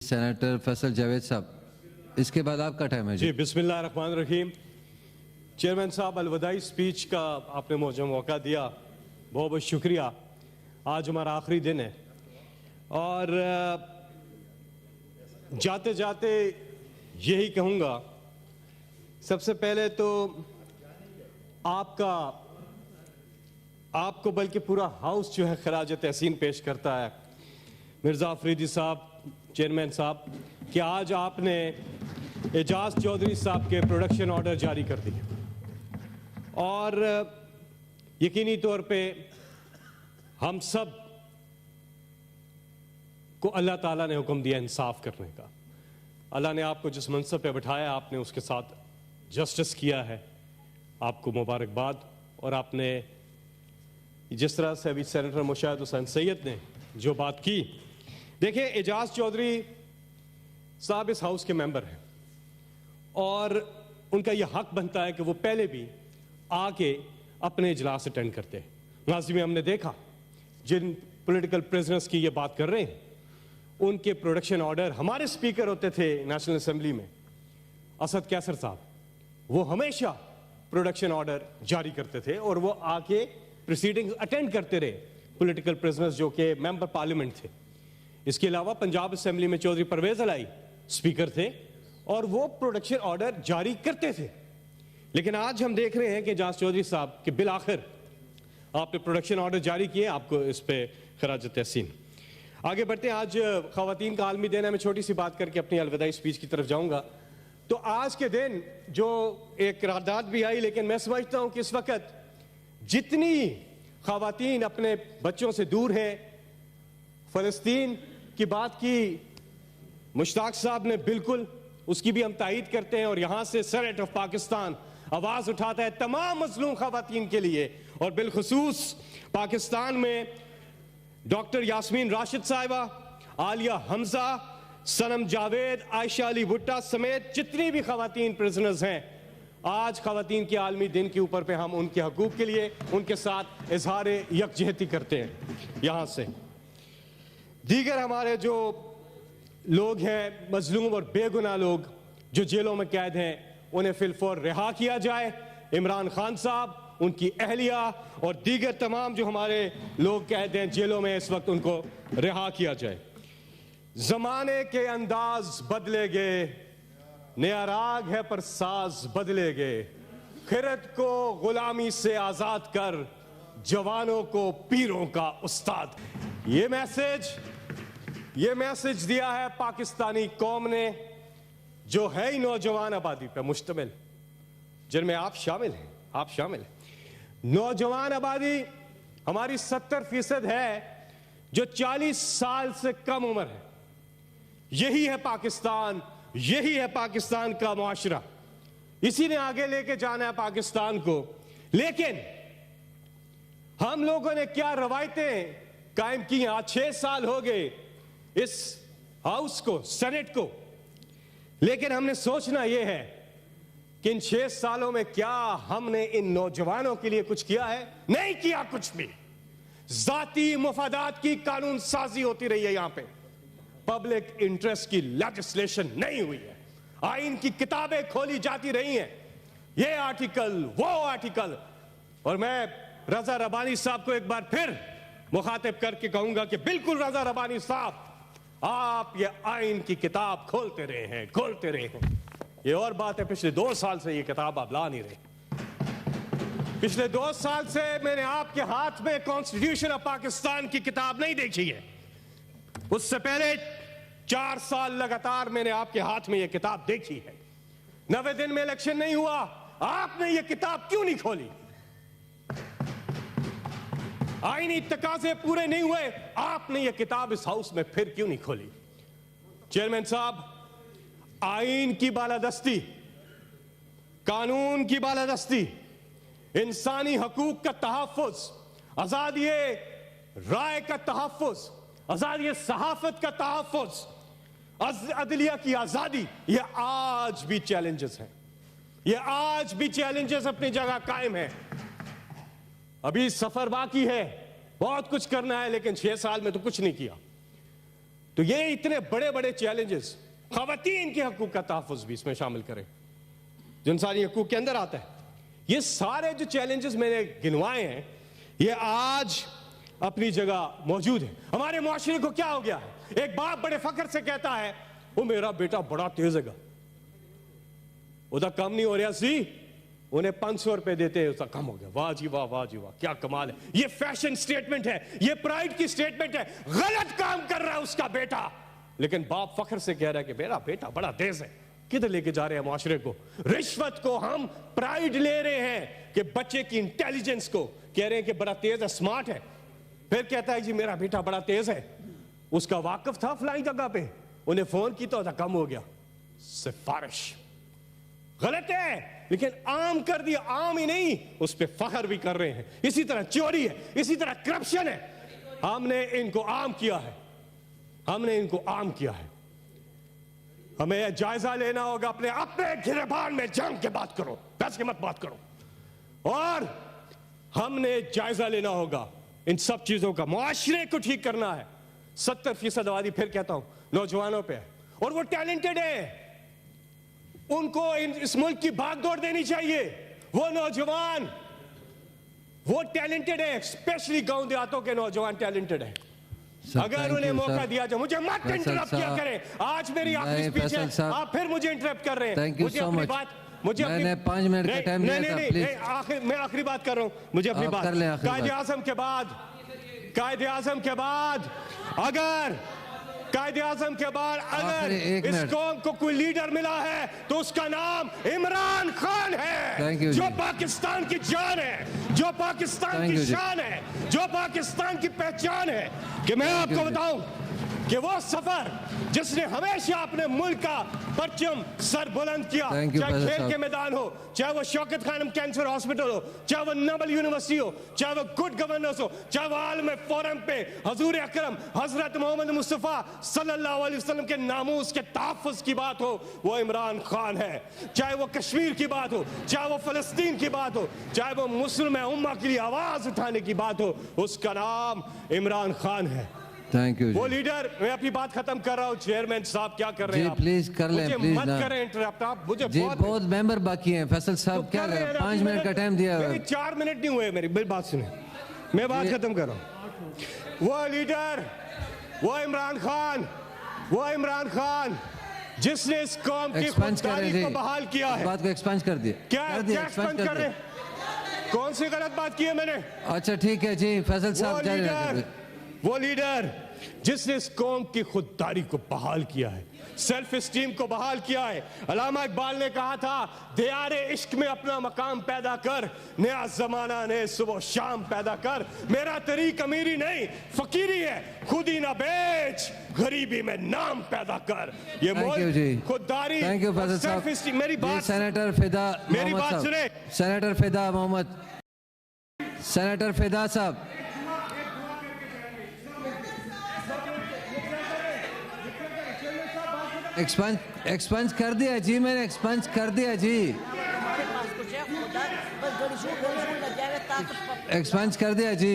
Senator Faisal Javed صاحب، اس کے بعد آپ کا ٹائم ہے جی بسم اللہ الرحمن الرحیم۔ چیئرمین صاحب، الوداعی سپیچ کا آپ نے مجھے موقع دیا، بہت بہت شکریہ۔ آج ہمارا آخری دن ہے اور جاتے جاتے یہی کہوں گا، سب سے پہلے تو آپ کو بلکہ پورا ہاؤس جو ہے خراج تحسین پیش کرتا ہے، مرزا افریدی صاحب، چیئرمین صاحب، کہ آج آپ نے اعجاز چودھری صاحب کے پروڈکشن آرڈر جاری کر دیے اور یقینی طور پہ ہم سب کو اللہ تعالیٰ نے حکم دیا انصاف کرنے کا۔ اللہ نے آپ کو جس منصب پہ بٹھایا، آپ نے اس کے ساتھ جسٹس کیا ہے، آپ کو مبارکباد۔ اور آپ نے جس طرح سے ابھی سینیٹر مشاہد حسین سید نے جو بات کی، دیکھیں اعجاز چودھری صاحب اس ہاؤس کے ممبر ہیں اور ان کا یہ حق بنتا ہے کہ وہ پہلے بھی آ کے اپنے اجلاس اٹینڈ کرتے ہیں۔ ماضی میں ہم نے دیکھا جن پولیٹیکل پریزنرز کی یہ بات کر رہے ہیں، ان کے پروڈکشن آرڈر، ہمارے سپیکر ہوتے تھے نیشنل اسمبلی میں اسد کیسر صاحب، وہ ہمیشہ پروڈکشن آرڈر جاری کرتے تھے اور وہ آ کے پروسیڈنگز اٹینڈ کرتے رہے، پولیٹیکل پریزنرز جو کہ ممبر پارلیمنٹ تھے۔ اس کے علاوہ پنجاب اسمبلی میں چودھری پرویز علائی سپیکر تھے اور وہ پروڈکشن آرڈر جاری کرتے تھے۔ لیکن آج ہم دیکھ رہے ہیں کہ اعجاز چودھری صاحب کہ بالآخر آپ نے پروڈکشن آرڈر جاری کیے، آپ کو اس پہ خراج تحسین۔ آگے بڑھتے ہیں۔ آج خواتین کا عالمی دن ہے۔ میں چھوٹی سی بات کر کے اپنی الوداعی سپیچ کی طرف جاؤں گا۔ تو آج کے دن جو ایک قرارداد بھی آئی، لیکن میں سمجھتا ہوں کہ اس وقت جتنی خواتین اپنے بچوں سے دور ہیں، فلسطین کی بات کی مشتاق صاحب نے، بالکل اس کی بھی ہم تائید کرتے ہیں اور یہاں سے سینیٹ آف پاکستان آواز اٹھاتا ہے تمام مظلوم خواتین کے لیے، اور بالخصوص پاکستان میں ڈاکٹر یاسمین راشد صاحبہ، عالیہ حمزہ، صنم جاوید، عائشہ علی بھٹہ سمیت جتنی بھی خواتین پرزنرز ہیں، آج خواتین کے عالمی دن کے اوپر پہ ہم ان کے حقوق کے لیے ان کے ساتھ اظہار یکجہتی کرتے ہیں۔ یہاں سے دیگر ہمارے جو لوگ ہیں، مظلوم اور بے گناہ لوگ جو جیلوں میں قید ہیں، انہیں فی الفور رہا کیا جائے۔ عمران خان صاحب، ان کی اہلیہ اور دیگر تمام جو ہمارے لوگ قید ہیں جیلوں میں اس وقت، ان کو رہا کیا جائے۔ زمانے کے انداز بدلے گئے، نیا راگ ہے پر ساز بدلے گئے، خرد کو غلامی سے آزاد کر، جوانوں کو پیروں کا استاد۔ یہ میسج دیا ہے پاکستانی قوم نے، جو ہے ہی نوجوان آبادی پہ مشتمل، جن میں آپ شامل ہیں۔ نوجوان آبادی ہماری 70% ہے جو 40 سال سے کم عمر ہے۔ یہی ہے پاکستان، یہی ہے پاکستان کا معاشرہ، اسی نے آگے لے کے جانا ہے پاکستان کو۔ لیکن ہم لوگوں نے کیا روایتیں قائم کی ہیں؟ آج 6 سال ہو گئے اس ہاؤس کو، سینٹ کو، لیکن ہم نے سوچنا یہ ہے کہ ان 6 سالوں میں کیا ہم نے ان نوجوانوں کے لیے کچھ کیا ہے؟ نہیں کیا کچھ بھی۔ ذاتی مفادات کی قانون سازی ہوتی رہی ہے یہاں پہ، پبلک انٹرسٹ کی لیجسلیشن نہیں ہوئی ہے، آئین کی کتابیں کھولی جاتی رہی ہیں، یہ آرٹیکل وہ آرٹیکل۔ اور میں رضا ربانی صاحب کو ایک بار پھر مخاطب کر کے کہوں گا کہ بالکل رضا ربانی صاحب، آپ یہ آئین کی کتاب کھولتے رہے ہیں۔ یہ اور بات ہے پچھلے 2 سال سے یہ کتاب آپ لا نہیں رہے۔ پچھلے 2 سال سے میں نے آپ کے ہاتھ میں کانسٹیٹیوشن آف پاکستان کی کتاب نہیں دیکھی ہے۔ اس سے پہلے 4 سال لگاتار میں نے آپ کے ہاتھ میں یہ کتاب دیکھی ہے۔ 90 دن میں الیکشن نہیں ہوا، آپ نے یہ کتاب کیوں نہیں کھولی؟ آئینی تقاضے پورے نہیں ہوئے، آپ نے یہ کتاب اس ہاؤس میں پھر کیوں نہیں کھولی؟ چیئرمین صاحب، آئین کی بالادستی، قانون کی بالادستی، انسانی حقوق کا تحفظ، آزادی رائے کا تحفظ، آزادی صحافت کا تحفظ، عدلیہ کی آزادی، یہ آج بھی چیلنجز ہیں، یہ آج بھی چیلنجز اپنی جگہ قائم ہیں۔ ابھی سفر باقی ہے، بہت کچھ کرنا ہے، لیکن 6 سال میں تو کچھ نہیں کیا۔ تو یہ اتنے بڑے بڑے چیلنجز، خواتین کے حقوق کا تحفظ بھی اس میں شامل کریں جو انسانی حقوق کے اندر آتا ہے. یہ سارے جو چیلنجز میں نے گنوائے ہیں یہ آج اپنی جگہ موجود ہیں. ہمارے معاشرے کو کیا ہو گیا ہے؟ ایک باپ بڑے فخر سے کہتا ہے وہ میرا بیٹا بڑا تیز ہے گا، ادھر کم نہیں ہو رہا سی، انہیں 500 روپے دیتے ہیں اس کا کم ہو گیا. واہ جی واہ، واہ جی واہ، کیا کمال ہے. یہ فیشن سٹیٹمنٹ ہے، یہ پرائیڈ کی سٹیٹمنٹ ہے. غلط کام کر رہا ہے اس کا بیٹا، لیکن باپ فخر سے کہہ رہا ہے کہ میرا بیٹا بڑا تیز ہے. کدھر لے کے جا رہے ہیں معاشرے کو؟ رشوت کو ہم پرائیڈ لے رہے ہیں کہ بچے کی انٹیلیجنس کو کہہ رہے ہیں کہ بڑا تیز ہے، سمارٹ ہے. پھر کہتا ہے جی میرا بیٹا بڑا تیز ہے. اس کا واقف تھا فلائنگ جگہ پہ، انہیں فون کی تو کم ہو گیا. سفارش غلط ہے، لیکن عام کر دیا. عام ہی نہیں، اس پہ فخر بھی کر رہے ہیں. اسی طرح چوری ہے، اسی طرح کرپشن ہے. ہم نے ان کو عام کیا ہے، ہم نے ان کو عام کیا ہے. ہمیں جائزہ لینا ہوگا. اپنے گریبان میں جنگ کے بات کرو، بس کے مت بات کرو. اور ہم نے جائزہ لینا ہوگا ان سب چیزوں کا. معاشرے کو ٹھیک کرنا ہے. 70% آبادی، پھر کہتا ہوں، نوجوانوں پہ ہے اور وہ ٹیلنٹڈ ہے. ان کو اس ملک کی بھاگ دوڑ دینی چاہیے. وہ نوجوان وہ ٹیلنٹڈ ہے، اسپیشلی گاؤں دیہاتوں کے نوجوان ٹیلنٹڈ ہیں. اگر انہیں موقع دیا جائے. مجھے مت انٹرپٹ کیا کریں. آج میری آخری سپیچ ہے، آپ پھر مجھے انٹرپٹ کر رہے ہیں. مجھے اپنی بات، میں نے 5 منٹ کا ٹائم دیا تھا. پلیز میں آخری بات کر رہا ہوں. مجھے اپنی بات، قائد اعظم کے بعد اگر اس قوم کو کوئی لیڈر ملا ہے تو اس کا نام عمران خان ہے، جو پاکستان کی جان ہے، جو پاکستان کی شان ہے، جو پاکستان کی پہچان ہے. کہ میں آپ کو بتاؤں کہ وہ سفر جس نے ہمیشہ اپنے ملک کا پرچم سر بلند کیا، چاہے کھیل کے میدان ہو، چاہے وہ شوکت خانم کینسر ہاسپٹل ہو، چاہے وہ نوبل یونیورسٹی ہو، چاہے وہ گڈ گورننس ہو، چاہے وہ عالم فورم پہ حضور اکرم حضرت محمد مصطفیٰ صلی اللہ علیہ وسلم کے ناموس کے تحفظ کی بات ہو، وہ عمران خان ہے. چاہے وہ کشمیر کی بات ہو، چاہے وہ فلسطین کی بات ہو، چاہے وہ مسلم امہ کے لیے آواز اٹھانے کی بات ہو، اس کا نام عمران خان ہے. Thank you. وہ لیڈر، میں اپنی بات ختم کر رہا ہوں. چیئرمین صاحب کیا کر رہے ہیں؟ پلیز کر لیں، مجھے مت کریں انٹرپٹ. آپ مجھے بہت ممبر باقی ہیں. فیصل صاحب کیا کر 5 منٹ کا ٹائم دیا. 4 منٹ نہیں ہوئے. میری بات سنیں، میں بات ختم کر رہا ہوں. وہ لیڈر، وہ عمران خان جس نے اس قوم کی خودداری کو بحال کیا ہے. بات کو ایکسپانڈ کر دیا. کیا ایکسپانڈ کر رہے ہیں؟ کون سی غلط بات کی ہے میں نے؟ اچھا ٹھیک ہے جی، فیصل صاحب. وہ لیڈر جس نے اس قوم کی خودداری کو بحال کیا ہے، سیلف اسٹیم کو بحال کیا ہے. علامہ اقبال نے کہا تھا دیار عشق میں اپنا مقام پیدا کر، نیا زمانہ نے صبح شام پیدا کر. میرا طریق امیری نہیں فقیری ہے، خود ہی نہ بیچ غریبی میں نام پیدا کر. یہ ملک خودداری اور سیلف اسٹیم. میری بات سینیٹر فدا، میری بات سنیں. سینیٹر فدا محمد، سینیٹر فدا صاحب. ایکسپنج کر دیا جی، میں نے ایکسپنج کر دیا جی، ایکسپنج کر دیا جی.